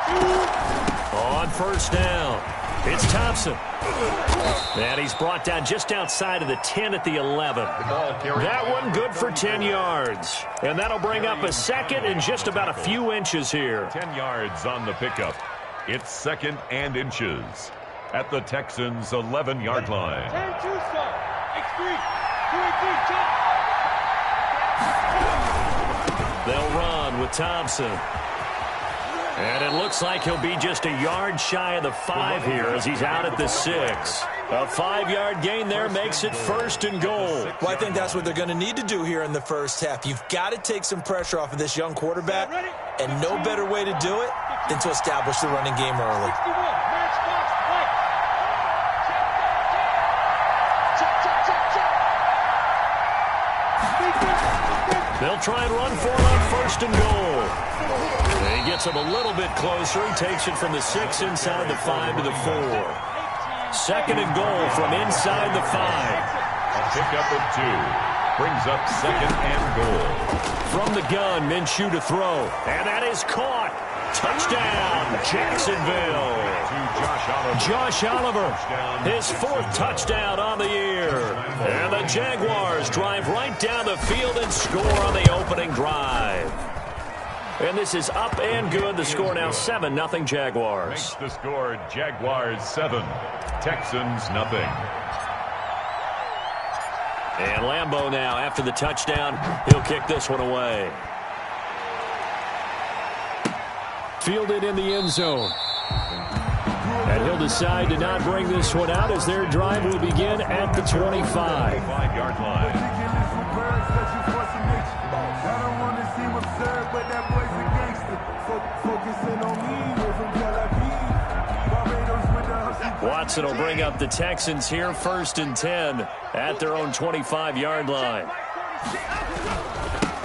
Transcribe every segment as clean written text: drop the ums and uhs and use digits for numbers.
On first down, it's Thompson. And he's brought down just outside of the 10 at the 11. That one good for 10 yards. And that'll bring up a second and just about a few inches here. 10 yards on the pickup. It's second and inches at the Texans' 11-yard line. 10-2 start. X3. 2-3, jump. They'll run with Thompson. And it looks like he'll be just a yard shy of the 5 here as he's out at the 6. A 5-yard gain there makes it first and goal. Well, I think that's what they're going to need to do here in the first half. You've got to take some pressure off of this young quarterback, and no better way to do it than to establish the running game early. They'll try and run for it on first and goal. He gets him a little bit closer. He takes it from the 6 inside the 5 to the 4. Second and goal from inside the 5. A pickup of 2. Brings up second and goal. From the gun, Minshew to throw. And that is caught. Touchdown, Jacksonville. Josh Oliver, his 4th touchdown on the year. And the Jaguars drive right down the field and score on the opening drive. And this is up and good. The score now 7-0 Jaguars. Makes the score Jaguars 7, Texans nothing. And Lambeau now, after the touchdown, he'll kick this one away. Fielded in the end zone. And he'll decide to not bring this one out as their drive will begin at the 25-yard line. Watson will bring up the Texans here, 1st and 10 at their own 25-yard line.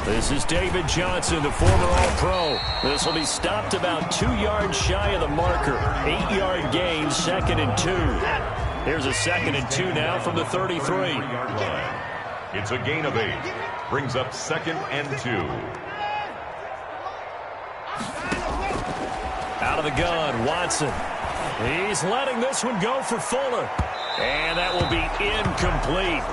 This is David Johnson, the former All-Pro. This will be stopped about 2 yards shy of the marker. 8-yard gain, 2nd and 2. Here's a 2nd and 2 now from the 33-yard line. It's a gain of 8. Brings up 2nd and 2. Out of the gun, Watson. He's letting this one go for Fuller. And that will be incomplete.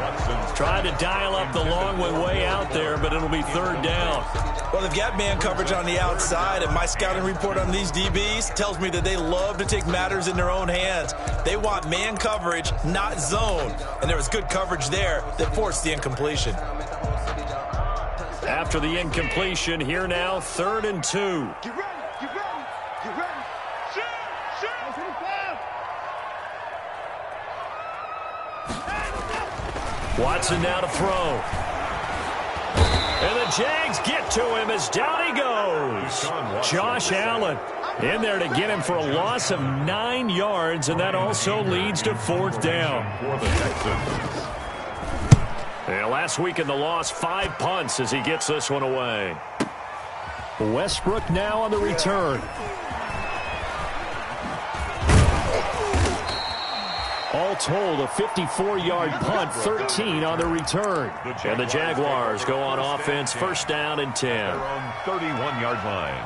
Trying to dial up the long one way out there, but it'll be 3rd down. Well, they've got man coverage on the outside, and my scouting report on these DBs tells me that they love to take matters in their own hands. They want man coverage, not zone. And there was good coverage there that forced the incompletion. After the incompletion, here now, 3rd and 2. Get ready. Get ready. Get ready. Watson now to throw. And the Jags get to him as down he goes. Josh Allen in there to get him for a loss of 9 yards, and that also leads to 4th down. For the Texans. And last week in the loss, 5 punts as he gets this one away. Westbrook now on the return. All told, a 54-yard punt, 13 on the return. And the Jaguars go on offense, 1st down and 10. Their own 31-yard line.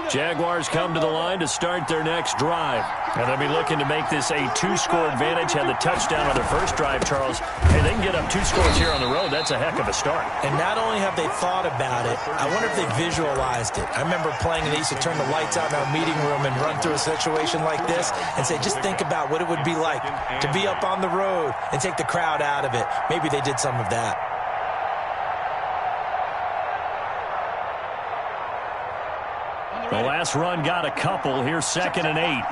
Jaguars come to the line to start their next drive. And they'll be looking to make this a 2-score advantage. Had the touchdown on their first drive, Charles. Hey, they can get up 2 scores here on the road. That's a heck of a start. And not only have they thought about it, I wonder if they visualized it. I remember playing, and they used to turn the lights out in our meeting room and run through a situation like this and say, just think about what it would be like to be up on the road and take the crowd out of it. Maybe they did some of that. The last run got a couple. Here's 2nd and 8.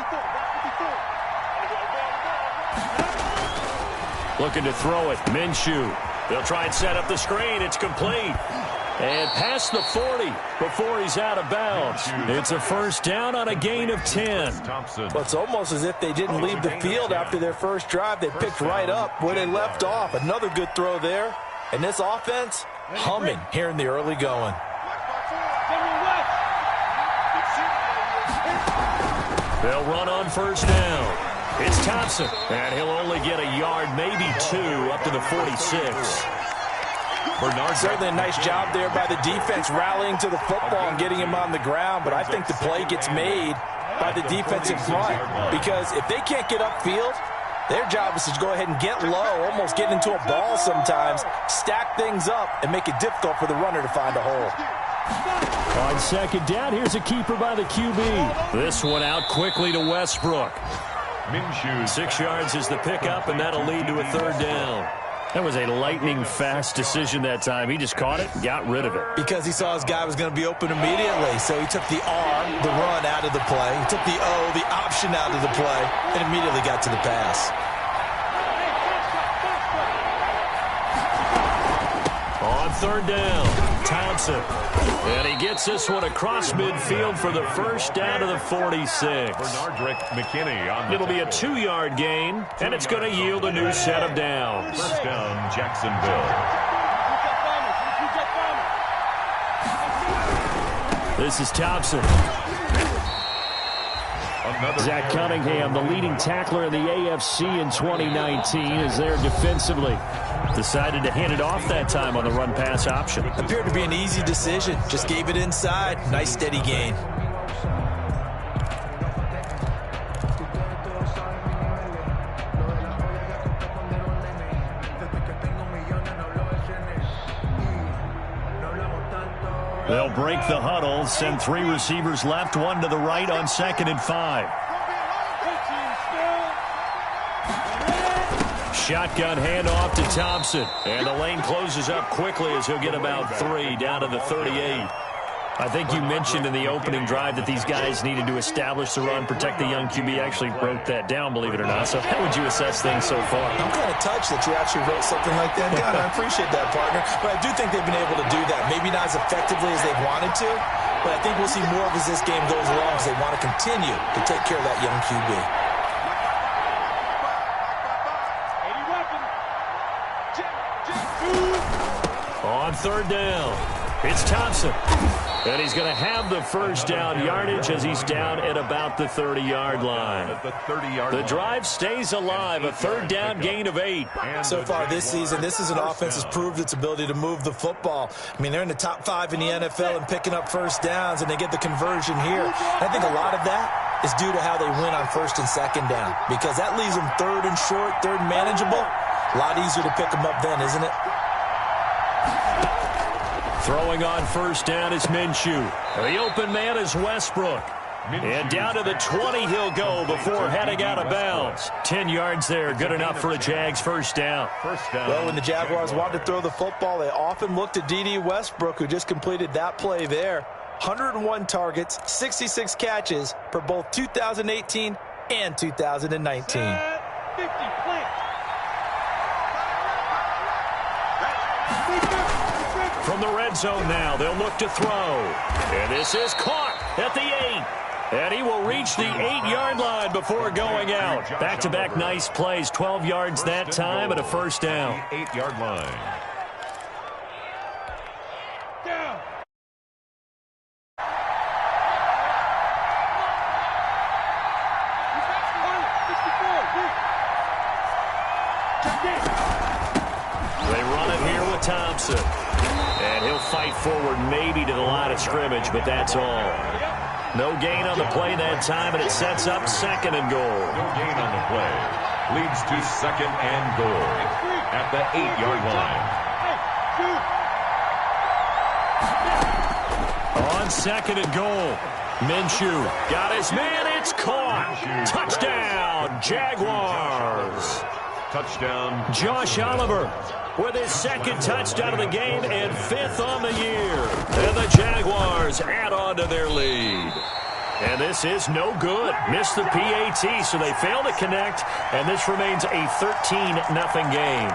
Looking to throw it. Minshew. They'll try and set up the screen. It's complete. And past the 40 before he's out of bounds. It's a 1st down on a gain of 10. Well, it's almost as if they didn't leave the field after their first drive. They picked right up where they left off. Another good throw there. And this offense, humming here in the early going. They'll run on 1st down. It's Thompson. And he'll only get a yard, maybe 2, up to the 46. Certainly a nice job there by the defense rallying to the football and getting him on the ground, but I think the play gets made by the defensive front because if they can't get upfield, their job is to go ahead and get low, almost get into a ball sometimes, stack things up, and make it difficult for the runner to find a hole. On second down, here's a keeper by the QB. This one out quickly to Westbrook. 6 yards is the pickup, and that'll lead to a third down. That was a lightning-fast decision that time. He just caught it and got rid of it. Because he saw his guy was going to be open immediately. So he took the R, the run, out of the play. He took the O, the option, out of the play, and immediately got to the pass. On third down, Thompson. And he gets this one across midfield for the first down to the 46. It'll be a 2-yard gain, and it's going to yield a new set of downs. First down, Jacksonville. This is Thompson. Zach Cunningham, the leading tackler in the AFC in 2019, is there defensively. Decided to hand it off that time on the run-pass option. Appeared to be an easy decision. Just gave it inside. Nice steady gain. They'll break the huddle, send 3 receivers left, 1 to the right on 2nd and 5. Shotgun handoff to Thompson. And the lane closes up quickly as he'll get about 3 down to the 38. I think you mentioned in the opening drive that these guys needed to establish the run, protect the young QB. Actually wrote that down, believe it or not. So how would you assess things so far? I'm kind of touched that you actually wrote something like that down. I appreciate that, partner. But I do think they've been able to do that. Maybe not as effectively as they've wanted to, but I think we'll see more of as this game goes along as they want to continue to take care of that young QB. On third down, it's Thompson. And he's going to have the first down yardage as he's down at about the 30-yard line. The drive stays alive, a third down gain of 8. So far this season, this is an offense that's proved its ability to move the football. I mean, they're in the top 5 in the NFL and picking up first downs, and they get the conversion here. And I think a lot of that is due to how they win on first and second down, because that leaves them third and short, third and manageable. A lot easier to pick them up then, isn't it? Throwing on first down is Minshew. The open man is Westbrook. And down to the 20 he'll go before heading out of bounds. 10 yards there, good enough for a Jags first down. Well, when the Jaguars want to throw the football, they often look to D.D. Westbrook, who just completed that play there. 101 targets, 66 catches for both 2018 and 2019. From the red zone now, they'll look to throw. And this is caught at the 8. And he will reach the 8-yard line before going out. Back-to-back nice plays, 12 yards that time and a first down. 8-yard line. They run it here with Thompson. And he'll fight forward maybe to the line of scrimmage, but that's all. No gain on the play that time, and it sets up 2nd and goal. No gain on the play. Leads to 2nd and goal at the 8-yard line. On 2nd and goal, Minshew got his man. It's caught. Touchdown, Jaguars. Touchdown. Josh Oliver with his 2nd touchdown of the game and 5th on the year. And the Jaguars add on to their lead. And this is no good. Missed the PAT, so they fail to connect, and this remains a 13-0 game.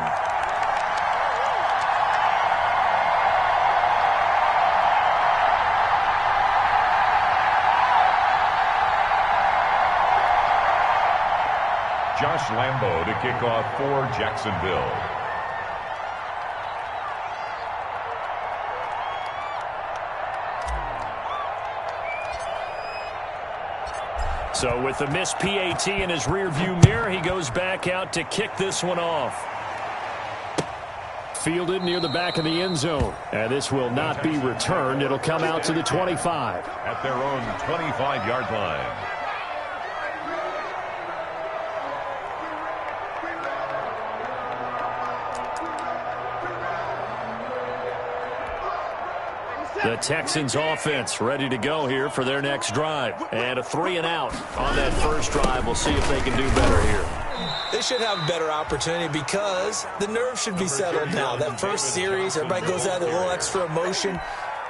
Josh Lambo to kick off for Jacksonville. So with the missed PAT in his rearview mirror, he goes back out to kick this one off. fielded near the back of the end zone. And this will not be returned. It'll come out to the 25. At their own 25-yard line. The Texans offense ready to go here for their next drive. And a 3-and-out on that first drive. We'll see if they can do better here. They should have a better opportunity because the nerves should be settled now. That first series, everybody goes out with a little extra emotion.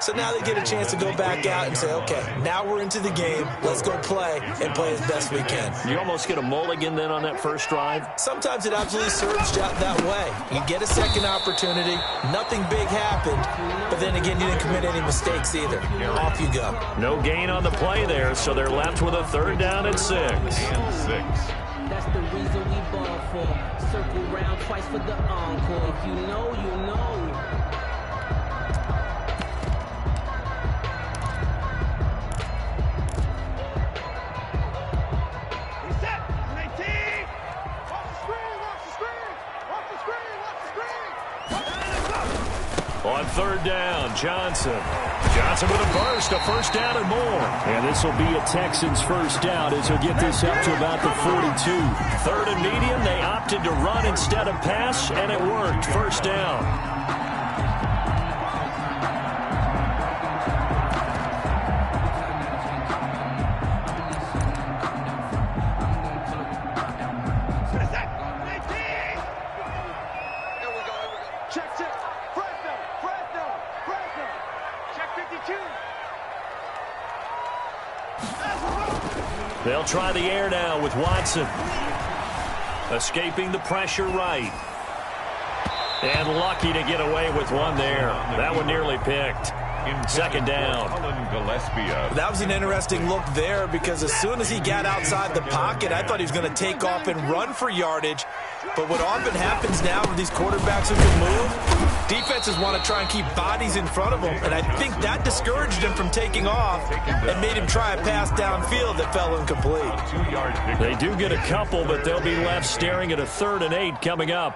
So now they get a chance to go back out and say, okay, now we're into the game. Let's go play and play as best we can. You almost get a mulligan then on that first drive? Sometimes it absolutely serves you out that way. You get a second opportunity. Nothing big happened. But then again, you didn't commit any mistakes either. Off you go. No gain on the play there, so they're left with a 3rd down and 6. That's the reason we ball for. Circle round twice for the encore. If you know, you know. On 3rd down, Johnson with a burst, a 1st down and more. And this will be a Texans 1st down as he'll get this up to about the 42. 3rd and medium, they opted to run instead of pass, and it worked. 1st down. They'll try the air now with Watson. Escaping the pressure right. And lucky to get away with one there. That one nearly picked. 2nd down. That was an interesting look there because as soon as he got outside the pocket, I thought he was going to take off and run for yardage. But what often happens now with these quarterbacks who can move, defenses want to try and keep bodies in front of them. And I think that discouraged him from taking off and made him try a pass downfield that fell incomplete. They do get a couple, but they'll be left staring at a 3rd and 8 coming up.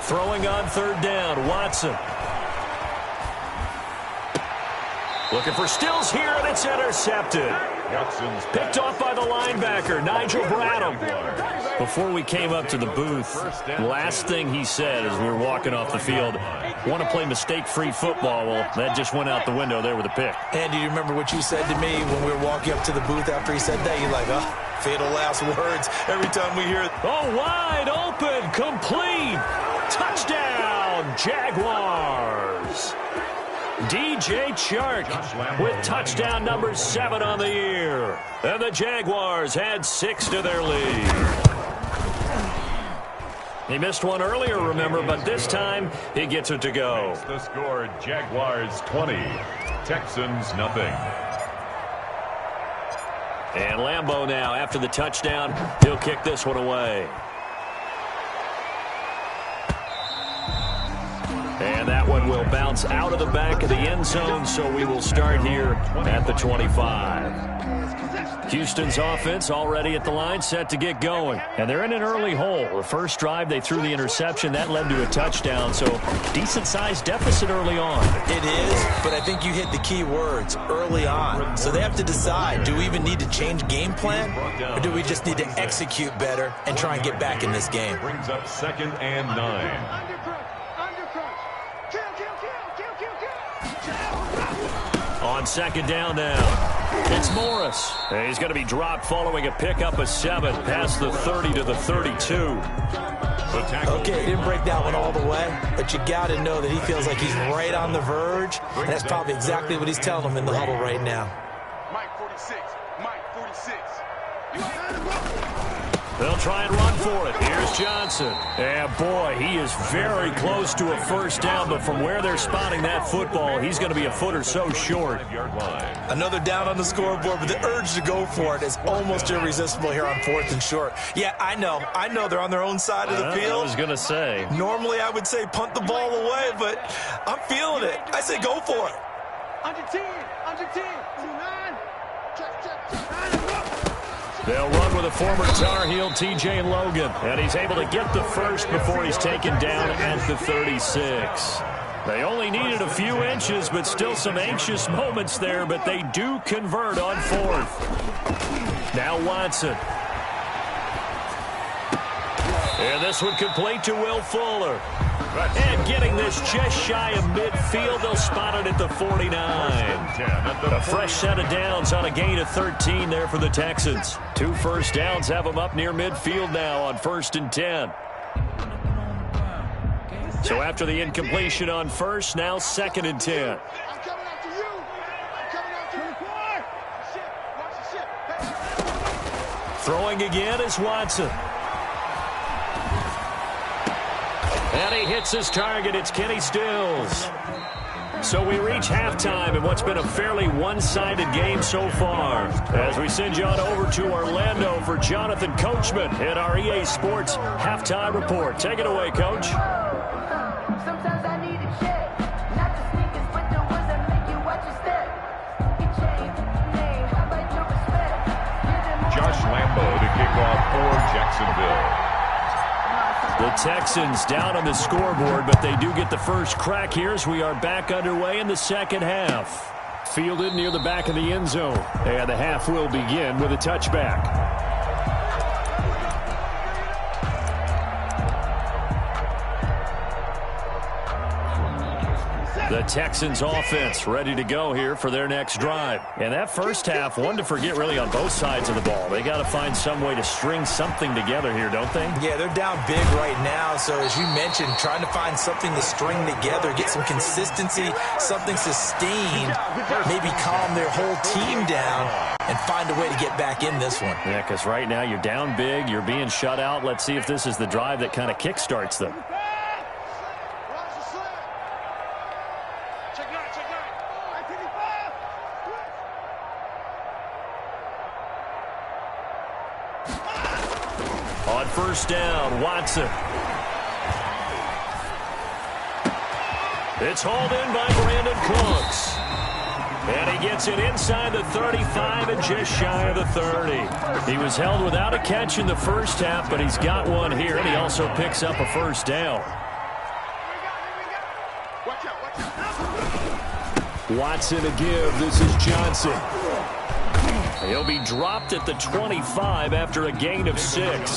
Throwing on 3rd down, Watson. Looking for Stills here, and it's intercepted. Picked off by the linebacker, Nigel Bradham. Before we came up to the booth, last thing he said as we were walking off the field, want to play mistake-free football. Well, that just went out the window there with a pick. Andy, do you remember what you said to me when we were walking up to the booth after he said that? You're like, oh, fatal last words every time we hear it. Oh, wide open, complete. Touchdown, Jaguars. DJ Chark with touchdown number 7 on the year. And the Jaguars had 6 to their lead. He missed one earlier, remember, but this time he gets it to go. The score, Jaguars 20, Texans nothing. And Lambeau now, after the touchdown, he'll kick this one away. And that one will bounce out of the back of the end zone, so we will start here at the 25. Houston's offense already at the line, set to get going. And they're in an early hole. The first drive, they threw the interception. That led to a touchdown, so decent-sized deficit early on. It is, but I think you hit the key words, early on. So they have to decide, do we even need to change game plan, or do we just need to execute better and try and get back in this game? Brings up 2nd and 9. On 2nd down now, it's Morris. He's going to be dropped following a pickup of 7 past the 30 to the 32. Okay, he didn't break that one all the way, but you got to know that he feels like he's right on the verge, and that's probably exactly what he's telling him in the huddle right now. Mike 46, Mike 46. They'll try and run for it. Here's Johnson. And boy, he is very close to a 1st down, but from where they're spotting that football, he's going to be a foot or so short. Another down on the scoreboard, but the urge to go for it is almost irresistible here on 4th and short. Yeah, I know they're on their own side of the field. I was going to say. Normally I would say punt the ball away, but I'm feeling it. I say go for it. Under 10, 2-9. Check. They'll run with a former Tar Heel, T.J. Logan. And he's able to get the first before he's taken down at the 36. They only needed a few inches, but still some anxious moments there, but they do convert on fourth. Now Watson. And this one complete to Will Fuller. And getting this just shy of midfield, they'll spot it at the 49. A fresh set of downs on a gain of 13 there for the Texans. 2 first downs have them up near midfield now on 1st and 10. So after the incompletion on first, now 2nd and 10. Throwing again is Watson. And he hits his target. It's Kenny Stills. So we reach halftime in what's been a fairly one-sided game so far. As we send you on over to Orlando for Jonathan Coachman at our EA Sports Halftime Report. Take it away, Coach. Sometimes I need a check. Not the sneakers, but the ones that make you watch your step. You change name. How about your respect? Josh Lambo to kick off for Jacksonville. The Texans down on the scoreboard, but they do get the first crack here as we are back underway in the second half. Fielded near the back of the end zone. And the half will begin with a touchback. The Texans offense ready to go here for their next drive. And that first half, one to forget really on both sides of the ball. They got to find some way to string something together here, don't they? Yeah, they're down big right now. So as you mentioned, trying to find something to string together, get some consistency, something sustained, maybe calm their whole team down and find a way to get back in this one. Yeah, because right now you're down big, you're being shut out. Let's see if this is the drive that kind of kickstarts them. On first down, Watson. It's hauled in by Brandon Cooks. And he gets it inside the 35 and just shy of the 30. He was held without a catch in the first half, but he's got one here, and he also picks up a first down. Watson to give. This is Johnson. He'll be dropped at the 25 after a gain of 6.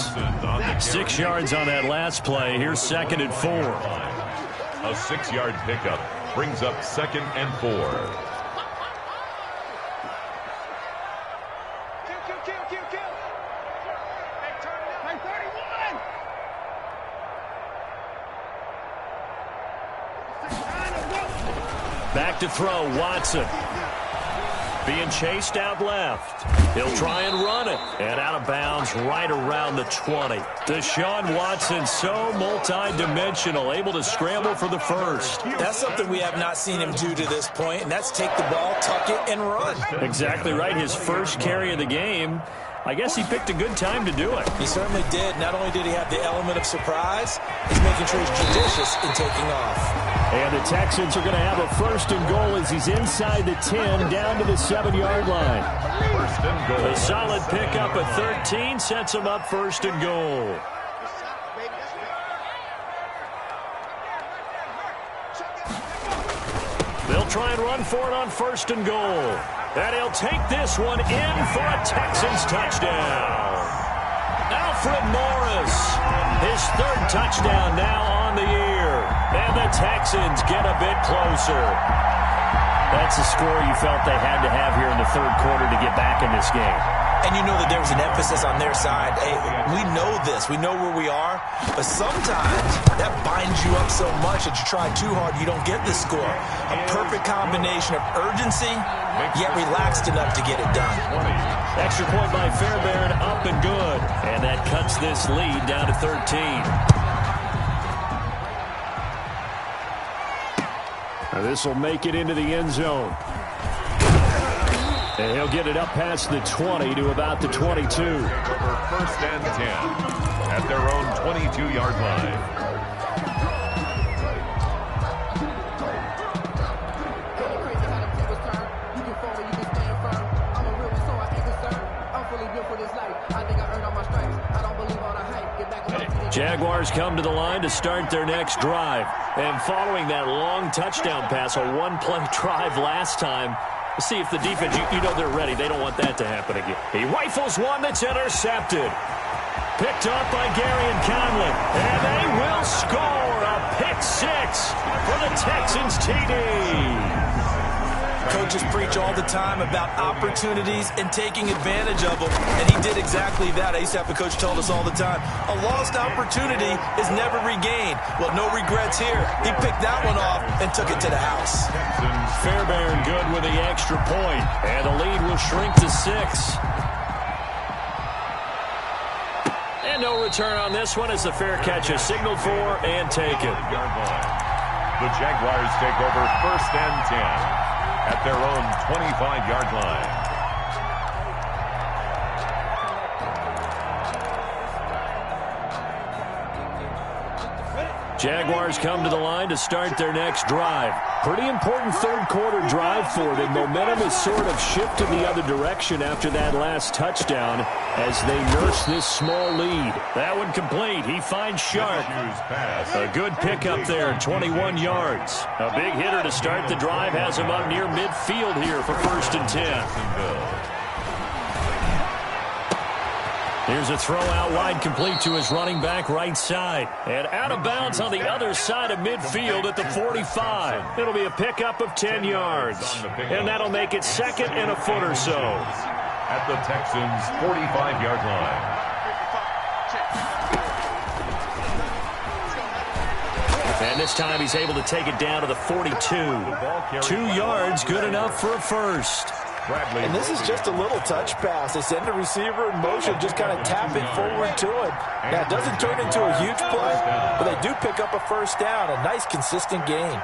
6 yards on that last play. Here's 2nd and 4. A 6-yard pickup brings up 2nd and 4. Back to throw, Watson. Being chased out left. He'll try and run it. And out of bounds right around the 20. Deshaun Watson, so multi-dimensional, able to scramble for the first. That's something we have not seen him do to this point, and that's take the ball, tuck it, and run. Exactly right. His first carry of the game. I guess he picked a good time to do it. He certainly did. Not only did he have the element of surprise, he's making sure he's judicious in taking off. And the Texans are going to have a 1st and goal as he's inside the 10, down to the 7-yard line. 1st and goal. A solid pickup at 13 sets him up 1st and goal. They'll try and run for it on 1st and goal. And he'll take this one in for a Texans touchdown. Alfred Morris, his 3rd touchdown now on the year. And the Texans get a bit closer. That's a score you felt they had to have here in the 3rd quarter to get back in this game. And you know that there was an emphasis on their side. Hey, we know this. We know where we are. But sometimes that binds you up so much that you try too hard, you don't get this score. A perfect combination of urgency, yet relaxed enough to get it done. Extra point by Fairbairn, up and good. And that cuts this lead down to 13. Now this will make it into the end zone. And he'll get it up past the 20 to about the 22. 1st and 10 at their own 22-yard line. You can fall, you can stand firm. I'm a real one, so I ain't concerned. I'm fully built for this life. Jaguars come to the line to start their next drive. And following that long touchdown pass, a one-play drive last time, see if the defense, you know they're ready. They don't want that to happen again. He rifles one that's intercepted. Picked up by Gary and Conley. And they will score a pick six for the Texans TD. Coaches preach all the time about opportunities and taking advantage of them, and he did exactly that. I used to have a coach tell us all the time, a lost opportunity is never regained. Well, no regrets here. He picked that one off and took it to the house. Fairbairn good with the extra point, and the lead will shrink to 6. And no return on this one as the fair catch is signaled for and taken. The Jaguars take over 1st and 10. At their own 25-yard line. Jaguars come to the line to start their next drive. Pretty important third-quarter drive for them. Momentum has sort of shifted the other direction after that last touchdown as they nurse this small lead. That one complete. He finds Sharp. A good pickup there, 21 yards. A big hitter to start the drive has him up near midfield here for 1st and 10. Here's a throw out wide, complete to his running back right side. And out of bounds on the other side of midfield at the 45. It'll be a pickup of 10 yards. And that'll make it 2nd and a foot or so. At the Texans' 45-yard line. And this time he's able to take it down to the 42. 2 yards, good enough for a first. And this is just a little touch pass. They send the receiver in motion, just kind of tap it forward to him. Now, it doesn't turn into a huge play, but they do pick up a first down. A nice, consistent gain.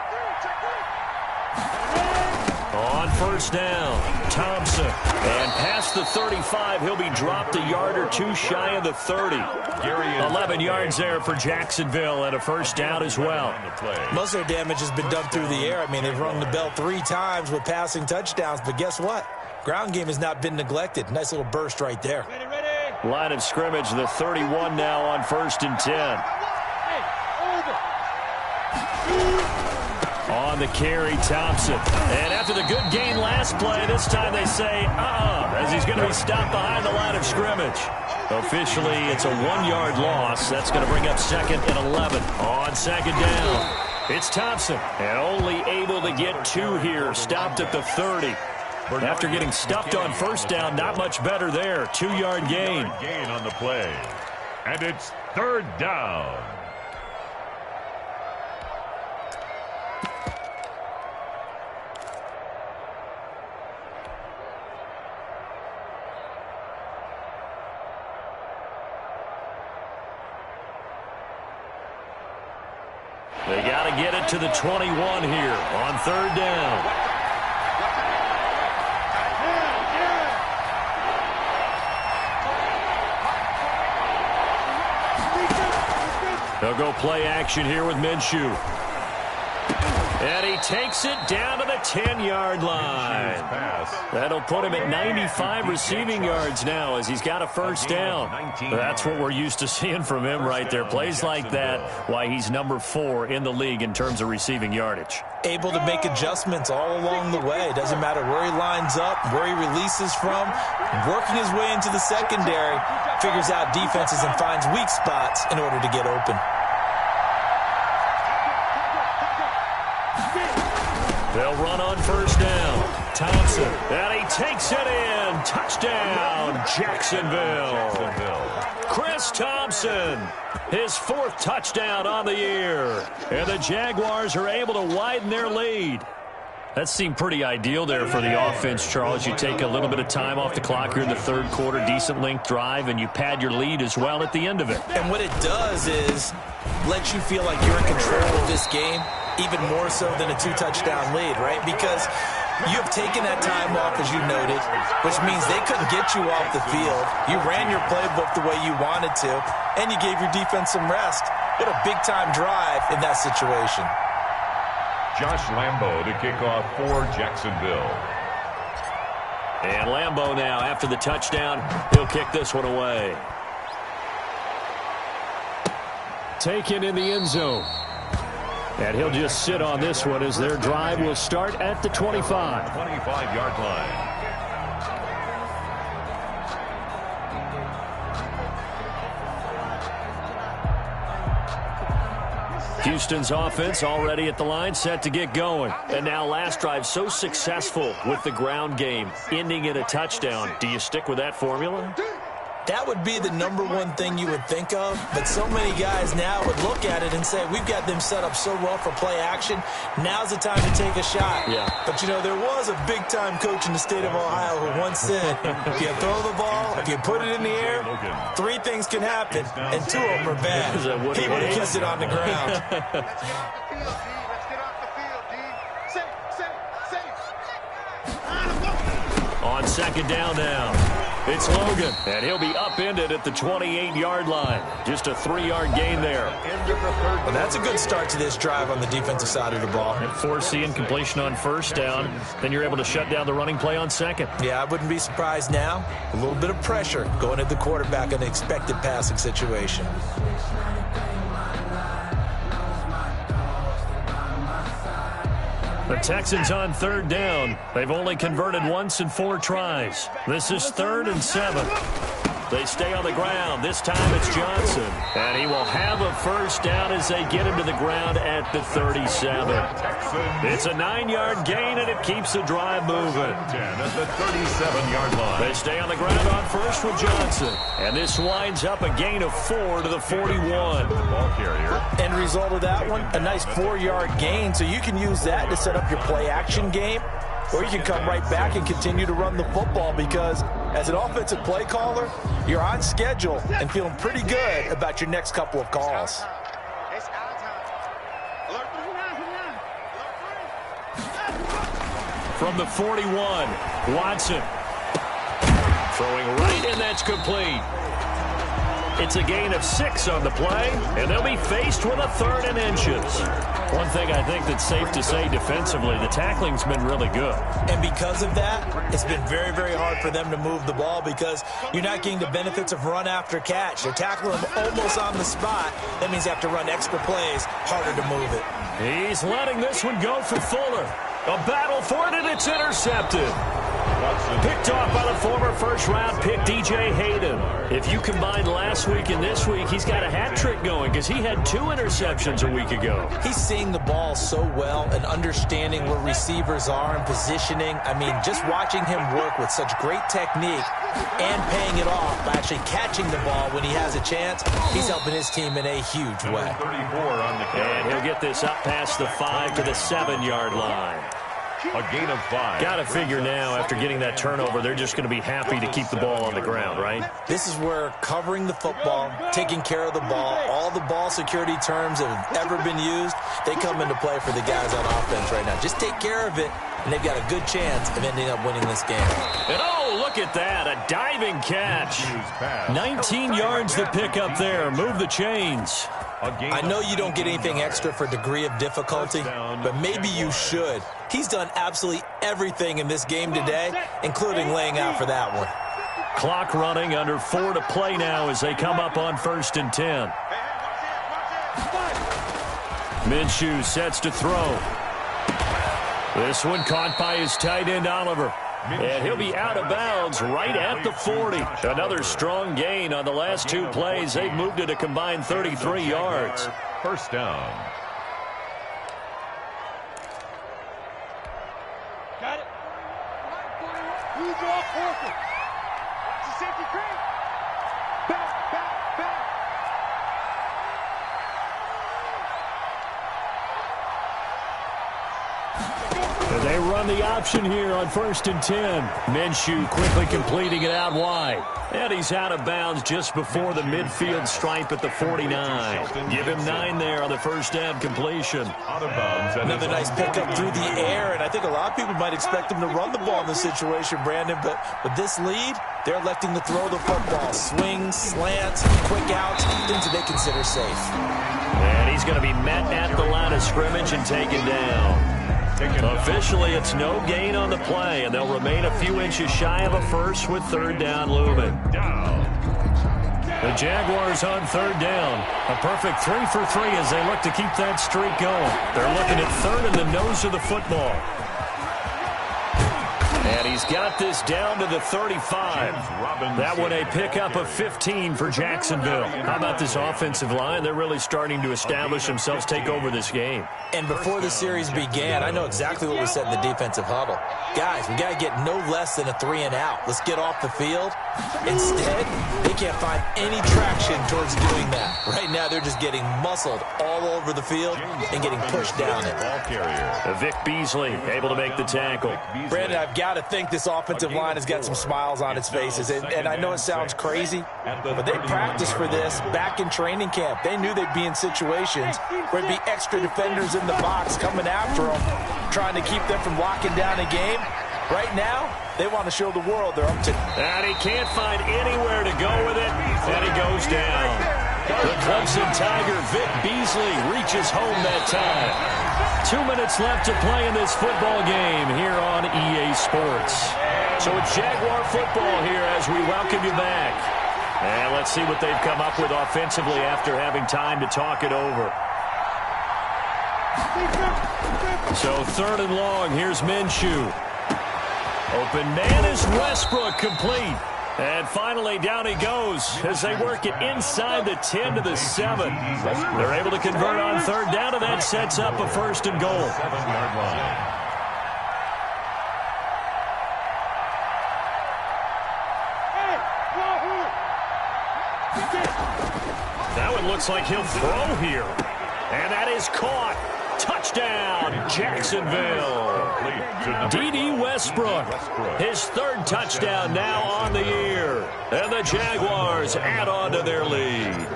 On 1st down, Thompson. And past the 35, he'll be dropped a yard or two shy of the 30. 11 yards there for Jacksonville and a first down as well. Most of their damage has been done through the air. I mean, they've rung the bell 3 times with passing touchdowns, but guess what? Ground game has not been neglected. Nice little burst right there. Line of scrimmage, the 31 now on 1st and 10. On the carry, Thompson. And after the good gain last play, this time they say, as he's going to be stopped behind the line of scrimmage. Officially, it's a 1-yard loss. That's going to bring up 2nd and 11. On 2nd down, it's Thompson. And only able to get 2 here. Stopped at the 30. After getting stuffed on 1st down, not much better there. 2-yard gain. Gain on the play. And it's 3rd down. They got to get it to the 21 here on 3rd down. They'll go play action here with Minshew. And he takes it down to the 10-yard line. That'll put him at 95 receiving yards now as he's got a first down. That's what we're used to seeing from him right there. Plays like that, why he's number 4 in the league in terms of receiving yardage. Able to make adjustments all along the way. Doesn't matter where he lines up, where he releases from. Working his way into the secondary, figures out defenses and finds weak spots in order to get open. They'll run on first down. Thompson, and he takes it in. Touchdown, Jacksonville. Chris Thompson, his 4th touchdown on the year. And the Jaguars are able to widen their lead. That seemed pretty ideal there for the offense, Charles. You take a little bit of time off the clock here in the 3rd quarter, decent length drive, and you pad your lead as well at the end of it. And what it does is let you feel like you're in control of this game, even more so than a 2-touchdown lead, right? Because you have taken that time off, as you noted, which means they couldn't get you off the field. You ran your playbook the way you wanted to, and you gave your defense some rest. What a big-time drive in that situation. Josh Lambo to kick off for Jacksonville. And Lambo now, after the touchdown, he'll kick this one away. taken in the end zone. And he'll just sit on this one as their drive will start at the 25. 25-yard line. Houston's offense already at the line, set to get going. And now last drive so successful with the ground game, ending in a touchdown. Do you stick with that formula? That would be the #1 thing you would think of, but so many guys now would look at it and say, we've got them set up so well for play action, now's the time to take a shot. Yeah. But, you know, there was a big-time coach in the state of Ohio who once said, if you throw the ball, if you put it in the air, 3 things can happen, and 2 of them are bad. He would have kept it on the ground. Let's get off the field, D. Let's get off the field, D. Safe. On second down now, it's Logan, and he'll be upended at the 28-yard line. Just a 3-yard gain there. Well, that's a good start to this drive on the defensive side of the ball. And forcing completion on first down, then you're able to shut down the running play on second. Yeah, I wouldn't be surprised now. A little bit of pressure going at the quarterback in an expected passing situation. The Texans on third down. They've only converted once in 4 tries. This is 3rd and 7. They stay on the ground. This time it's Johnson. And he will have a first down as they get him to the ground at the 37. It's a 9-yard gain, and it keeps the drive moving. At the 37-yard line. They stay on the ground on first with Johnson. And this winds up a gain of 4 to the 41. Ball carrier. End result of that one, a nice 4-yard gain, so you can use that to set up your play-action game, or you can come right back and continue to run the football because as an offensive play caller, you're on schedule and feeling pretty good about your next couple of calls. It's our time. Alert. From the 41, Watson. Throwing right, and that's complete. It's a gain of 6 on the play, and they'll be faced with a 3rd and inches. One thing I think that's safe to say defensively, the tackling's been really good. And because of that, it's been very, very hard for them to move the ball because you're not getting the benefits of run after catch. They're tackling them almost on the spot. That means you have to run extra plays, harder to move it. He's letting this one go for Fuller. A battle for it, and it's intercepted. Picked off by the former first-round pick, DJ Hayden. If you combine last week and this week, he's got a hat trick going because he had 2 interceptions a week ago. He's seeing the ball so well and understanding where receivers are and positioning. I mean, just watching him work with such great technique and paying it off by actually catching the ball when he has a chance, he's helping his team in a huge way. 34 on the carry. And he'll get this up past the 5 to the 7-yard line. A gain of 5. Got to figure now, after getting that turnover, they're just going to be happy to keep the ball on the ground, right? This is where covering the football, taking care of the ball, all the ball security terms that have ever been used, they come into play for the guys on offense right now. Just take care of it, and they've got a good chance of ending up winning this game. And oh, look at that, a diving catch. 19 yards to pick up there. Move the chains. I know you don't get anything extra for degree of difficulty, but maybe you should. He's done absolutely everything in this game today, including laying out for that one. Clock running, under 4 to play now as they come up on 1st and 10. Minshew sets to throw. This one caught by his tight end, Oliver. And he'll be out of bounds right at the 40. Another strong gain on the last 2 plays. They've moved it a combined 33 yards. First down. Got it. Who's off Horford? It's a safety cream. Back. And they run the option here on 1st and 10. Minshew quickly completing it out wide. And he's out of bounds just before the midfield stripe at the 49. Give him 9 there on the first down completion. Out of bounds. Another nice pickup through the air, and I think a lot of people might expect him to run the ball in this situation, Brandon, but with this lead, they're electing to throw the football. Swings, slants, quick outs, things that they consider safe. And he's going to be met at the line of scrimmage and taken down. Officially, it's no gain on the play, and they'll remain a few inches shy of a first with 3rd down looming. The Jaguars on third down. A perfect 3 for 3 as they look to keep that streak going. They're looking at third and the nose of the football. And he's got this down to the 35. That one a pickup of 15 for Jacksonville. How about this offensive line? They're really starting to establish themselves, take over this game. And before the series began, I know exactly what was said in the defensive huddle. Guys, we got to get no less than a 3-and-out. Let's get off the field. Instead, they can't find any traction towards doing that. Right now, they're just getting muscled all over the field and getting pushed down it. Vic Beasley able to make the tackle. Brandon, I've got to think this offensive line has got some smiles on its faces. And I know it sounds crazy, but they practiced for this back in training camp. They knew they'd be in situations where there'd be extra defenders in the box coming after them, trying to keep them from locking down a game. Right now, they want to show the world they're up to. And he can't find anywhere to go with it, and he goes down. The Clemson Tiger, Vic Beasley, reaches home that time. 2 minutes left to play in this football game here on EA Sports. So it's Jaguar football here as we welcome you back. And let's see what they've come up with offensively after having time to talk it over. So third and long, here's Minshew. Open man is Westbrook, complete. And finally, down he goes as they work it inside the 10 to the 7. They're able to convert on third down, and that sets up a first and goal. 7-yard line. That one looks like he'll throw here. And that is caught. Touchdown, Jacksonville. D.D. Westbrook, his third touchdown now on the year. And the Jaguars add on to their lead.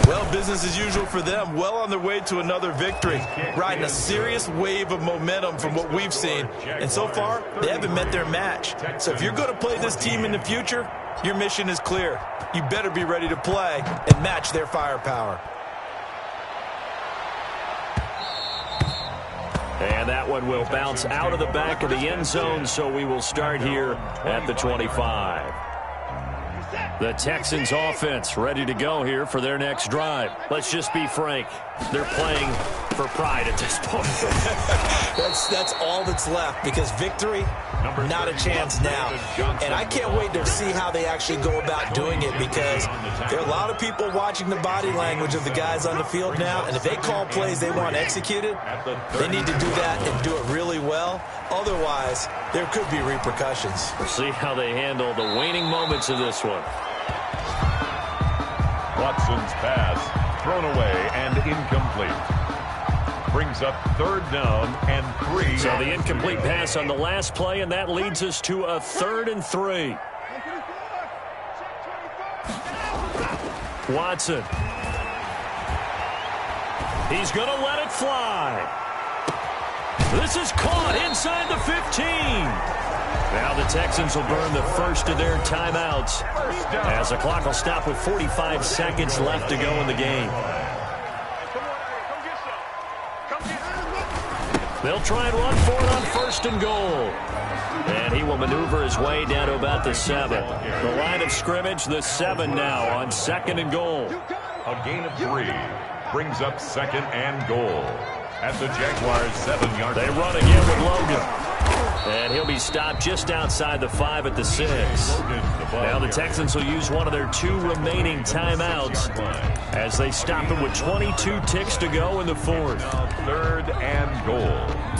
Well, business as usual for them. Well on their way to another victory. Riding a serious wave of momentum from what we've seen. And so far, they haven't met their match. So if you're going to play this team in the future, your mission is clear. You better be ready to play and match their firepower. And that one will bounce out of the back of the end zone, so we will start here at the 25. The Texans offense ready to go here for their next drive. Let's just be frank. They're playing for pride at this point. That's all that's left, because victory, not a chance now. And I can't wait to see how they actually go about doing it, because there are a lot of people watching the body language of the guys on the field now, and if they call plays they want executed, they need to do that and do it really well. Otherwise, there could be repercussions. We'll see how they handle the waning moments of this one. Watson's pass thrown away and incomplete. Brings up third down and 3. So the incomplete pass on the last play, and that leads us to a 3rd and 3. Watson. He's going to let it fly. This is caught inside the 15. Now the Texans will burn the first of their timeouts as the clock will stop with 45 seconds left to go in the game. They'll try and run for it on 1st and goal. And he will maneuver his way down to about the 7. The line of scrimmage, the 7 now on 2nd and goal. A gain of 3 brings up 2nd and goal at the Jaguars' 7-yard line. They run again with Logan. And he'll be stopped just outside the 5 at the 6. Now the Texans will use one of their 2 remaining timeouts as they stop him with 22 ticks to go in the 4th. 3rd and goal.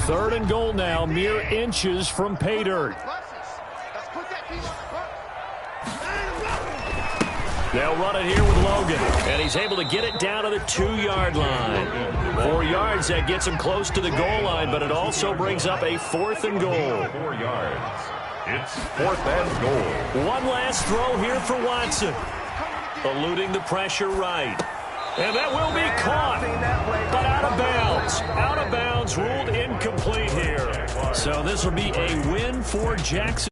3rd and goal now, mere inches from pay dirt. They'll run it here with Logan, and he's able to get it down to the 2-yard line. 4 yards, that gets him close to the goal line, but it also brings up a 4th and goal. 4 yards. It's 4th and goal. One last throw here for Watson. Eluding the pressure right. And that will be caught, but out of bounds. Out of bounds, ruled incomplete here. So this will be a win for Jackson.